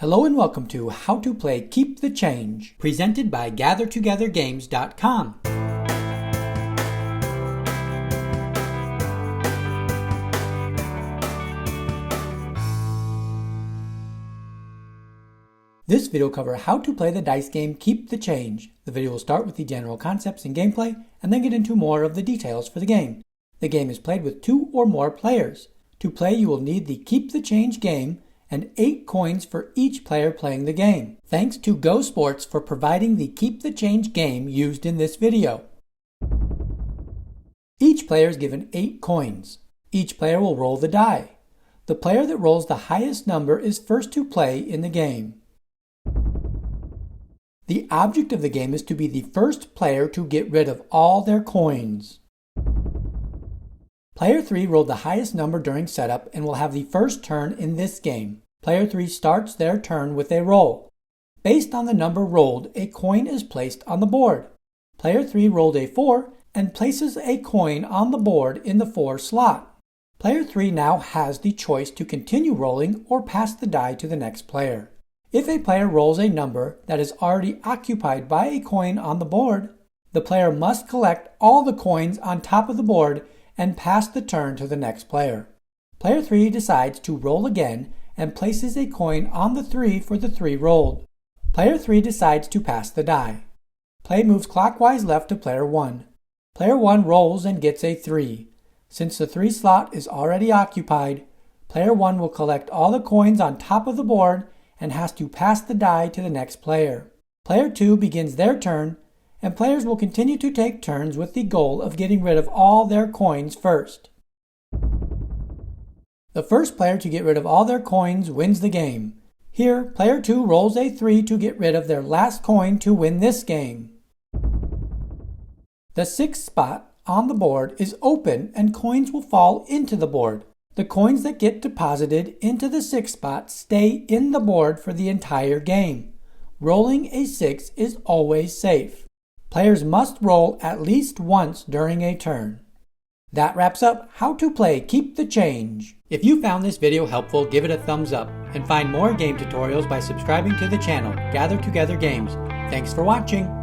Hello and welcome to How to Play Keep the Change, presented by GatherTogetherGames.com. This video will cover how to play the dice game Keep the Change. The video will start with the general concepts and gameplay, and then get into more of the details for the game. The game is played with 2 or more players. To play, you will need the Keep the Change game and 8 coins for each player playing the game. Thanks to Go Sports for providing the Keep the Change game used in this video. Each player is given 8 coins. Each player will roll the die. The player that rolls the highest number is first to play in the game. The object of the game is to be the first player to get rid of all their coins. Player 3 rolled the highest number during setup and will have the first turn in this game. Player 3 starts their turn with a roll. Based on the number rolled, a coin is placed on the board. Player 3 rolled a 4 and places a coin on the board in the 4 slot. Player 3 now has the choice to continue rolling or pass the die to the next player. If a player rolls a number that is already occupied by a coin on the board, the player must collect all the coins on top of the board and pass the turn to the next player. Player 3 decides to roll again and places a coin on the 3 for the 3 rolled. Player 3 decides to pass the die. Play moves clockwise left to player 1. Player 1 rolls and gets a 3. Since the 3 slot is already occupied, player 1 will collect all the coins on top of the board and has to pass the die to the next player. Player 2 begins their turn, and players will continue to take turns with the goal of getting rid of all their coins first. The first player to get rid of all their coins wins the game. Here, player 2 rolls a 3 to get rid of their last coin to win this game. The 6th spot on the board is open and coins will fall into the board. The coins that get deposited into the 6th spot stay in the board for the entire game. Rolling a 6 is always safe. Players must roll at least once during a turn. That wraps up How to Play Keep the Change. If you found this video helpful, give it a thumbs up and find more game tutorials by subscribing to the channel Gather Together Games. Thanks for watching.